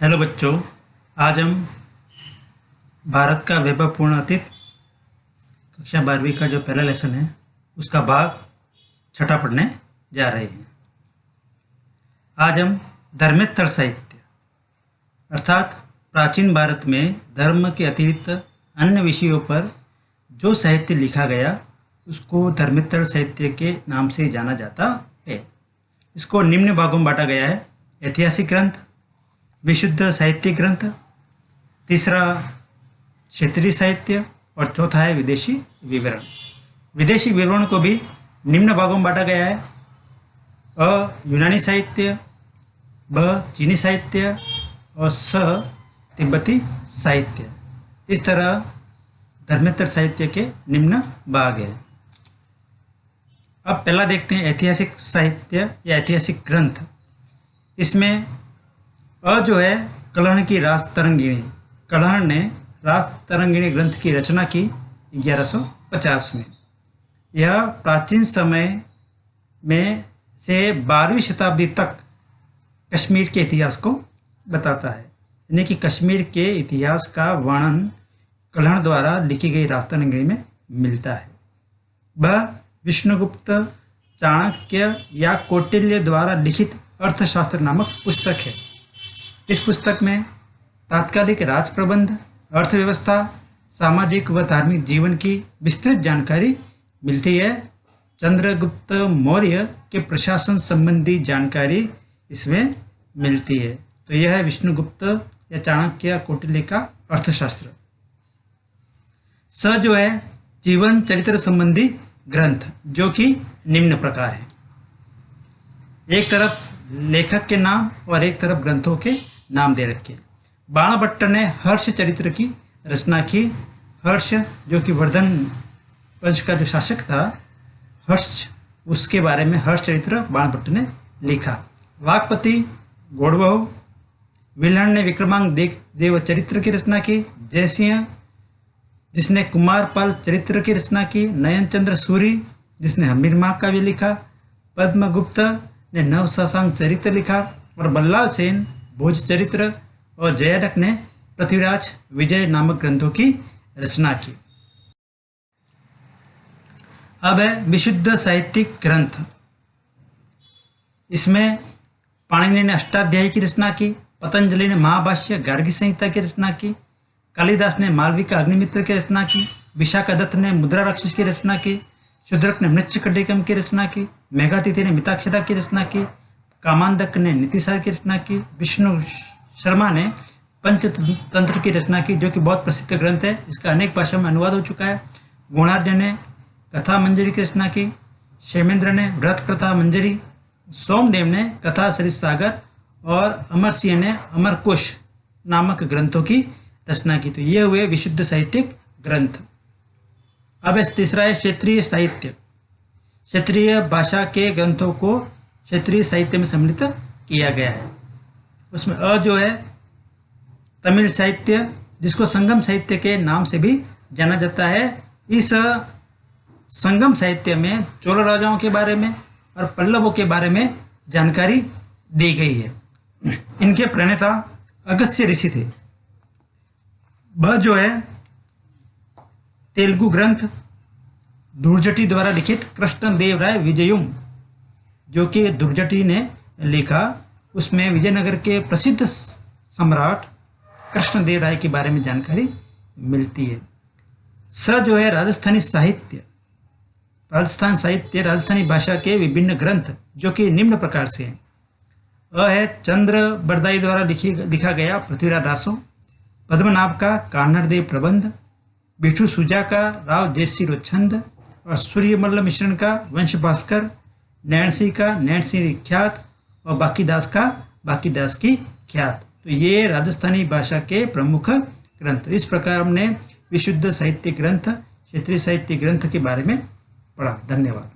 Hello बच्चों, आज हम भारत का वैभवपूर्ण अतीत कक्षा 12वीं का जो पहला लेसन है उसका भाग छठा पढ़ने जा रहे हैं। आज हम धर्मेत्तर साहित्य अर्थात प्राचीन भारत में धर्म के अतिरिक्त अन्य विषयों पर जो साहित्य लिखा गया उसको धर्मेत्तर साहित्य के नाम से जाना जाता है। इसको निम्न भागों में बांटा गया है: ऐतिहासिक ग्रंथ, विशुद्ध साहित्यिक ग्रंथ, तीसरा क्षेत्रीय साहित्य और चौथा है विदेशी विवरण। विदेशी विवरण को भी निम्न भागों में बांटा गया है: अ यूनानी साहित्य, ब चीनी साहित्य और स तिब्बती साहित्य। इस तरह धर्मेत्तर साहित्य के निम्न भाग है। अब पहला देखते हैं ऐतिहासिक साहित्य या ऐतिहासिक ग्रंथ। इसमें अ जो है कल्हण की राजतरंगिणी। कल्हण ने राजतरंगिणी ग्रंथ की रचना की 1150 में। यह प्राचीन समय में से 12वीं शताब्दी तक कश्मीर के इतिहास को बताता है, यानी कि कश्मीर के इतिहास का वर्णन कल्हण द्वारा लिखी गई राजतरंगिणी में मिलता है। वह विष्णुगुप्त, चाणक्य या कौटिल्य द्वारा लिखित अर्थशास्त्र नामक पुस्तक है। इस पुस्तक में तात्कालिक राज प्रबंध, अर्थव्यवस्था, सामाजिक व धार्मिक जीवन की विस्तृत जानकारी मिलती है। चंद्रगुप्त मौर्य के प्रशासन संबंधी जानकारी इसमें मिलती है। तो यह है विष्णुगुप्त या चाणक्य या कौटिल्य का अर्थशास्त्र। स जो है जीवन चरित्र संबंधी ग्रंथ, जो कि निम्न प्रकार है: एक तरफ लेखक के नाम और एक तरफ ग्रंथों के नाम दे रखे। बाणभट्ट ने हर्ष चरित्र की रचना की। हर्ष जो कि वर्धन वंश का जो शासक था, हर्ष, उसके बारे में हर्ष चरित्र बाणभट्ट ने लिखा। वाकपति गौड़बहु। विल्हण ने विक्रमांक देव चरित्र की रचना की। जयसिंह जिसने कुमारपाल चरित्र की रचना की। नयनचंद्र सूरी जिसने हमीरमाह काव्य लिखा। पद्मगुप्त ने नवशशांक चरित्र लिखा और बल्लाल सेन भोज चरित्र और जयरक ने पृथ्वीराज विजय नामक ग्रंथों की रचना की। अब है विशुद्ध साहित्यिक ग्रंथ। इसमें पाणिनि ने अष्टाध्यायी की रचना की। पतंजलि ने महाभाष्य गार्गी संहिता की रचना की। कालिदास ने मालविका अग्निमित्र की रचना की। विशाखादत्त ने मुद्रा राक्षस की रचना की। शूद्रक ने मृच्छकटिकम की रचना की। मेघातिथि ने मिताक्षरा की रचना की। कामांदक ने नीतिसार की रचना की। विष्णु शर्मा ने पंचतंत्र की रचना की, जो कि बहुत प्रसिद्ध ग्रंथ है। इसका अनेक भाषा में अनुवाद हो चुका है। गुणार्य ने कथा मंजरी की रचना की। क्षेमेंद्र ने व्रत कथा मंजरी। सोमदेव ने कथा सरित सागर और अमर सिंह ने अमरकोश नामक ग्रंथों की रचना की। तो ये हुए विशुद्ध साहित्यिक ग्रंथ। अब तीसरा है क्षेत्रीय साहित्य। क्षेत्रीय भाषा के ग्रंथों को क्षेत्रीय साहित्य में सम्मिलित किया गया है। उसमें अ जो है तमिल साहित्य, जिसको संगम साहित्य के नाम से भी जाना जाता है। इस संगम साहित्य में चोल राजाओं के बारे में और पल्लवों के बारे में जानकारी दी गई है। इनके प्रणेता अगस्त्य ऋषि थे। ब जो है तेलुगु ग्रंथ दुर्जटी द्वारा लिखित कृष्णदेवराय विजयम, जो कि दुर्जटी ने लिखा। उसमें विजयनगर के प्रसिद्ध सम्राट कृष्णदेवराय के बारे में जानकारी मिलती है। स जो है राजस्थानी साहित्य। राजस्थान साहित्य राजस्थानी भाषा के विभिन्न ग्रंथ, जो कि निम्न प्रकार से हैं। अ है चंद्र बरदाई द्वारा लिखा गया पृथ्वीराज रासो। पद्मनाभ का कान्हड़देव प्रबंध। बिठू सुजा का राव जयसिंह छंद और सूर्यमल्ल मिश्रण का वंश भास्कर। नैण सिंह का नैण सिंह ख्यात और बाकीदास का बाकीदास की ख्यात। तो ये राजस्थानी भाषा के प्रमुख ग्रंथ। इस प्रकार हमने विशुद्ध साहित्य ग्रंथ, क्षेत्रीय साहित्य ग्रंथ के बारे में पढ़ा। धन्यवाद।